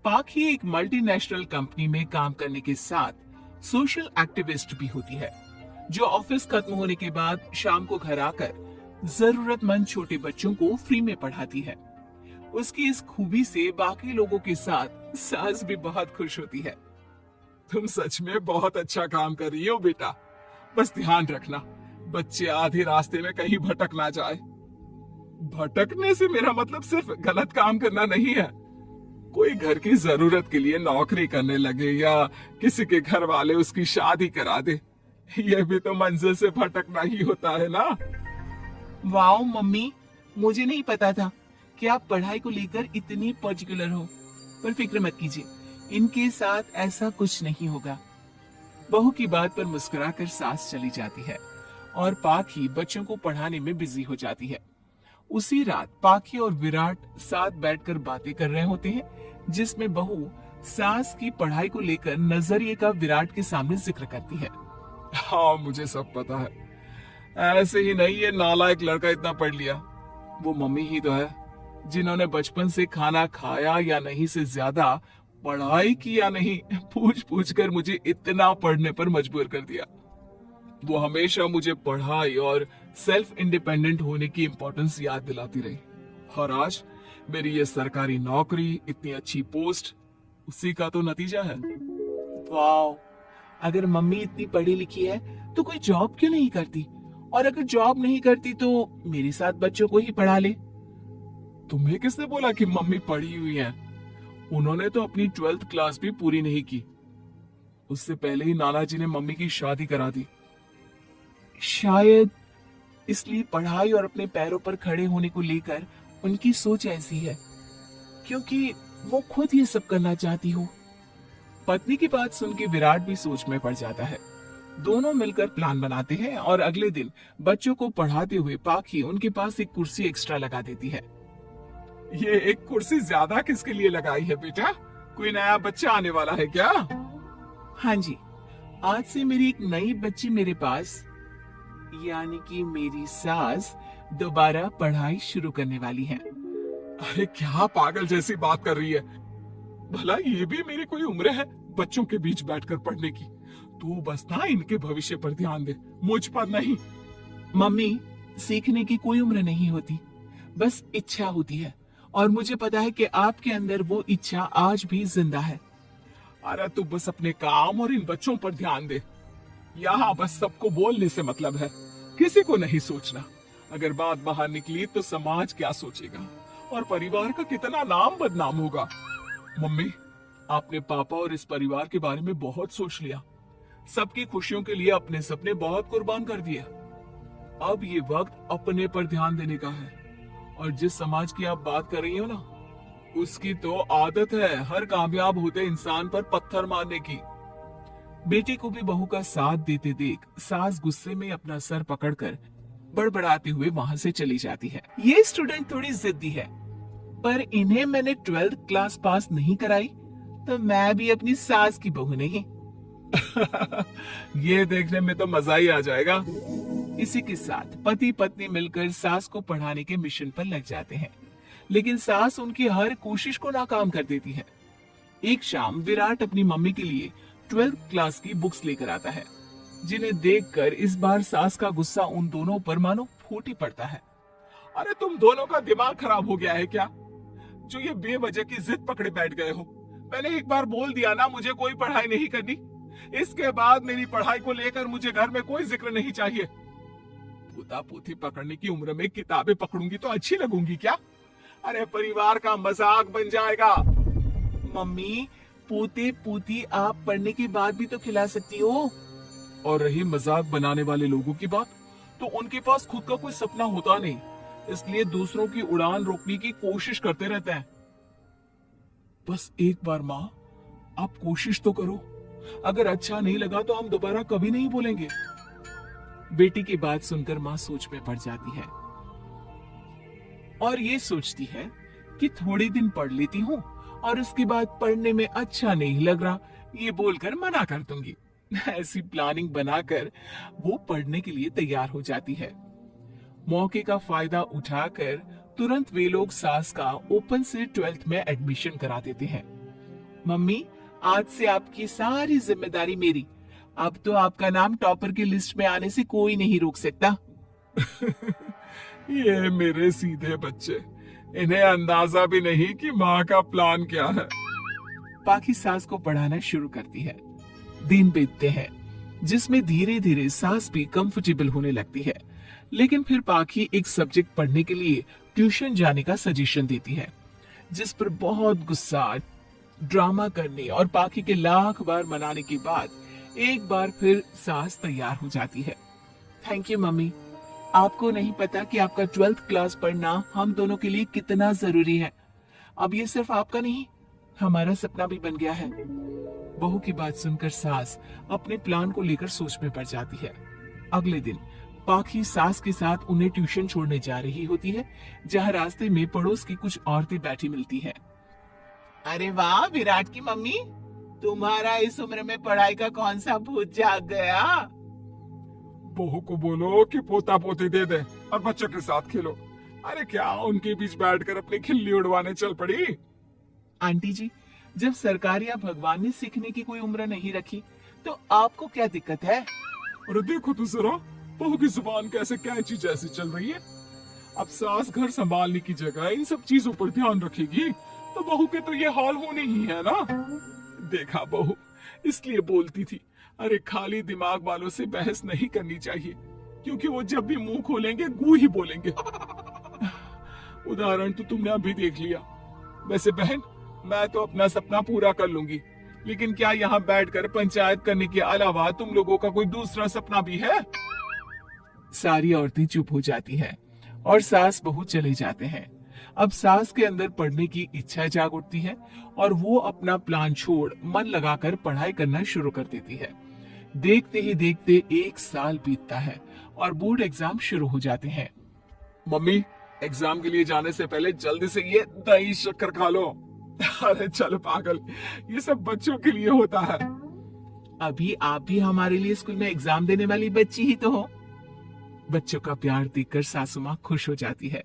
पाखी एक multinational company में काम करने के साथ सोशल एक्टिविस्ट भी होती है, जो ऑफिस खत्म होने के बाद शाम को घर आकर जरूरतमंद छोटे बच्चों को फ्री में पढ़ाती है। उसकी इस खूबी से बाकी लोगों के साथ सास भी बहुत खुश होती है। तुम सच में बहुत अच्छा काम कर रही हो बेटा, बस ध्यान रखना बच्चे आधे रास्ते में कहीं भटक ना जाए। भटकने से मेरा मतलब सिर्फ गलत काम करना नहीं है। कोई घर की जरूरत के लिए नौकरी करने लगे या किसी के घर वाले उसकी शादी करा दे, यह भी तो मंजिल से भटकना ही होता है ना। वाओ मम्मी, मुझे नहीं पता था कि आप पढ़ाई को लेकर इतनी पर्टिकुलर हो, पर फिक्र मत कीजिए, इनके साथ ऐसा कुछ नहीं होगा। बहू की बात पर मुस्कुराकर सास चली जाती है और पाखी बच्चों को पढ़ाने में बिजी हो जाती है। उसी रात पाखी और विराट साथ बैठकर बातें कर रहे होते हैं, जिसमें बहू सास की पढ़ाई को लेकर नजरिए का विराट के सामने जिक्र करती है। हाँ, मुझे सब पता है, ऐसे ही नहीं ये नालायक लड़का इतना पढ़ लिया। वो मम्मी ही तो है जिन्होंने बचपन से खाना खाया या नहीं से ज्यादा पढ़ाई की या नहीं पूछ पूछ कर मुझे इतना पढ़ने पर मजबूर कर दिया। वो हमेशा मुझे पढ़ाई और सेल्फ इंडिपेंडेंट होने की इम्पोर्टेंस याद दिलाती रही, और आज मेरी ये सरकारी नौकरी, इतनी अच्छी पोस्ट, उसी का तो नतीजा है। वाह, अगर मम्मी इतनी पढ़ी लिखी है तो कोई जॉब क्यों नहीं करती, और अगर जॉब नहीं करती तो मेरे साथ बच्चों को ही पढ़ा ले। तुम्हें किसने बोला कि मम्मी पढ़ी हुई है? उन्होंने तो अपनी 12th क्लास भी पूरी नहीं की। उससे पहले ही नाना जी ने मम्मी की शादी करा दी। शायद इसलिए पढ़ाई और अपने पैरों पर खड़े होने को लेकर उनकी सोच ऐसी है, क्योंकि वो खुद ये सब करना चाहती हो। पत्नी की बात सुन के विराट भी सोच में पड़ जाता है। दोनों मिलकर प्लान बनाते हैं और अगले दिन बच्चों को पढ़ाते हुए पाखी उनके पास एक कुर्सी एक्स्ट्रा लगा देती है। ये एक कुर्सी ज्यादा किसके लिए लगाई है बेटा? कोई नया बच्चा आने वाला है क्या? हाँ जी, आज से मेरी एक नई बच्ची मेरे पास, यानी कि मेरी सास, दोबारा पढ़ाई शुरू करने वाली है। अरे क्या पागल जैसी बात कर रही है? भला ये भी मेरी कोई उम्र है बच्चों के बीच बैठकर पढ़ने की? तू बस ना इनके भविष्य पर ध्यान दे, मुझ पर नहीं। मम्मी, सीखने की कोई उम्र नहीं होती, बस इच्छा होती है, और मुझे पता है कि आपके अंदर वो इच्छा आज भी जिंदा है। अरे तू बस अपने काम और इन बच्चों पर ध्यान दे। यहाँ बस सबको बोलने से मतलब है, किसी को नहीं सोचना। अगर बात बाहर निकली तो समाज क्या सोचेगा और परिवार का कितना नाम बदनाम होगा। मम्मी, आपने पापा और इस परिवार के बारे में बहुत सोच लिया, सबकी खुशियों के लिए अपने सपने बहुत कुर्बान कर दिए। अब ये वक्त अपने पर ध्यान देने का है। और जिस समाज की आप बात कर रही हो ना, उसकी तो आदत है हर कामयाब होते इंसान पर पत्थर मारने की। बेटे को भी बहू का साथ देते देख सास गुस्से में अपना सर पकड़कर बड़बड़ाते हुए वहां से चली जाती है। ये स्टूडेंट थोड़ी जिद्दी है, पर इन्हें मैंने 12th क्लास पास नहीं कराई तो मैं भी अपनी सास की बहू नहीं। ये देखने में तो मजा ही आ जाएगा। इसी के साथ पति पत्नी मिलकर सास को पढ़ाने के मिशन पर लग जाते हैं, लेकिन सास उनकी हर कोशिश को नाकाम कर देती है। एक शाम विराट अपनी मम्मी के लिए 12th क्लास की बुक्स लेकर आता है, जिन्हें देखकर इस बार सास का गुस्सा उन दोनों पर मानो फूट ही पड़ता है। अरे तुम दोनों का दिमाग खराब हो गया है क्या, जो ये बेवजह की जिद पकड़े बैठ गए हो? मैंने एक बार बोल दिया ना मुझे कोई पढ़ाई नहीं करनी, इसके बाद मेरी पढ़ाई को लेकर मुझे घर में कोई जिक्र नहीं चाहिए। पोता पोती पकड़ने की उम्र में किताबें पकड़ूंगी तो अच्छी लगूंगी क्या? अरे परिवार का मजाक बन जाएगा। मम्मी, पोते पोती आप पढ़ने के बाद भी तो खिला सकती हो। और रही मजाक बनाने वाले लोगों की बात, तो उनके पास खुद का कोई सपना होता नहीं, इसलिए दूसरों की उड़ान रोकने की कोशिश करते रहते हैं। बस एक बार माँ, आप कोशिश तो करो, अगर अच्छा नहीं लगा तो हम दोबारा कभी नहीं बोलेंगे। बेटी की बात सुनकर माँ सोच में पड़ जाती है और ये सोचती है कि थोड़े दिन पढ़ लेती हूँ और उसके बाद पढ़ने में अच्छा नहीं लग रहा ये बोलकर मना कर दूंगी। ऐसी प्लानिंग बनाकर वो पढ़ने के लिए तैयार हो जाती है। मौके का फायदा उठाकर तुरंत वे लोग सास का ओपन से 12th में एडमिशन करा देते हैं। मम्मी, आज से आपकी सारी जिम्मेदारी मेरी। अब तो आपका नाम टॉपर की लिस्ट में आने से कोई नहीं रोक सकता। ये मेरे सीधे बच्चे, इन्हें अंदाजा भी नहीं कि माँ का प्लान क्या है। पाखी सास को पढ़ाना शुरू करती है। दिन बीतते हैं जिसमें धीरे धीरे सास भी कंफर्टेबल होने लगती है, लेकिन फिर पाखी एक सब्जेक्ट पढ़ने के लिए ट्यूशन जाने का सजेशन देती है, जिस पर बहुत गुस्सा, ड्रामा करने और पाखी के लाख बार मनाने के बाद एक बार फिर सास तैयार हो जाती है। थैंक यू मम्मी, आपको नहीं पता कि आपका 12th क्लास पढ़ना हम दोनों के लिए कितना जरूरी है। अब ये सिर्फ आपका नहीं, हमारा सपना भी बन गया है। बहू की बात सुनकर सास अपने प्लान को लेकर सोच में पड़ जाती है। अगले दिन पाखी सास के साथ उन्हें ट्यूशन छोड़ने जा रही होती है, जहाँ रास्ते में पड़ोस की कुछ औरतें बैठी मिलती है। अरे वाह विराट की मम्मी, तुम्हारा इस उम्र में पढ़ाई का कौन सा भूत जाग गया? बहू को बोलो कि पोता पोती दे दे और बच्चों के साथ खेलो। अरे क्या उनके बीच बैठकर अपनी खिल्ली उड़वाने चल पड़ी? आंटी जी, जब सरकार या भगवान ने सीखने की कोई उम्र नहीं रखी तो आपको क्या दिक्कत है? अरे देखो तो जरा, बहू की जुबान कैसे कैंची जैसी चल रही है। अब सास घर संभालने की जगह इन सब चीजों पर ध्यान रखेगी तो बहू के तो ये हाल होने ही है ना। देखा बहू, इसलिए बोलती थी, अरे खाली दिमाग वालों से बहस नहीं करनी चाहिए, क्योंकि वो जब भी मुंह खोलेंगे गू ही बोलेंगे। उदाहरण तो तुमने अभी देख लिया। वैसे बहन, मैं तो अपना सपना पूरा कर लूंगी, लेकिन क्या यहाँ बैठकर पंचायत करने के अलावा तुम लोगों का कोई दूसरा सपना भी है? सारी औरतें चुप हो जाती हैं और सास बहू चले जाते हैं। अब सास के अंदर पढ़ने की इच्छा जाग उठती है और वो अपना प्लान छोड़ मन लगाकर पढ़ाई करना शुरू कर देती है। देखते ही देखते 1 साल बीतता है और बोर्ड एग्जाम शुरू हो जाते हैं। मम्मी, एग्जाम के लिए जाने से पहले जल्दी से ये दही शक्कर खा लो। अरे चलो पागल, ये सब बच्चों के लिए होता है। अभी आप भी हमारे लिए स्कूल में एग्जाम देने वाली बच्ची ही तो हो। बच्चों का प्यार देखकर सासू माँ खुश हो जाती है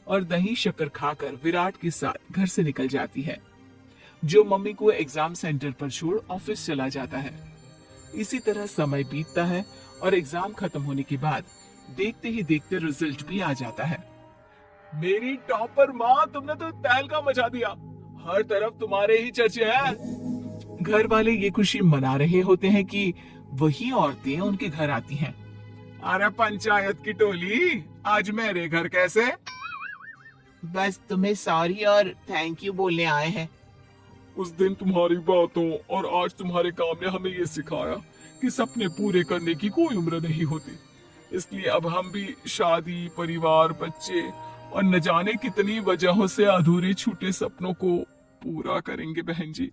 और दही शक्कर खाकर विराट के साथ घर से निकल जाती है, जो मम्मी को एग्जाम सेंटर पर छोड़ ऑफिस चला जाता है। इसी तरह समय बीतता है और एग्जाम खत्म होने के बाद देखते ही देखते रिजल्ट भी आ जाता है। मेरी टॉपर माँ, तुमने तो तहलका मचा दिया, हर तरफ तुम्हारे ही चर्चे हैं। घर वाले ये खुशी मना रहे होते हैं कि वही औरतें उनके घर आती हैं। अरे पंचायत की टोली, आज मेरे घर कैसे? बस तुम्हें सॉरी और थैंक यू बोलने आए हैं। उस दिन तुम्हारी बातों और आज तुम्हारे काम ने हमें ये सिखाया कि सपने पूरे करने की कोई उम्र नहीं होती। इसलिए अब हम भी शादी, परिवार, बच्चे और न जाने कितनी वजहों से अधूरे छूटे सपनों को पूरा करेंगे बहन जी।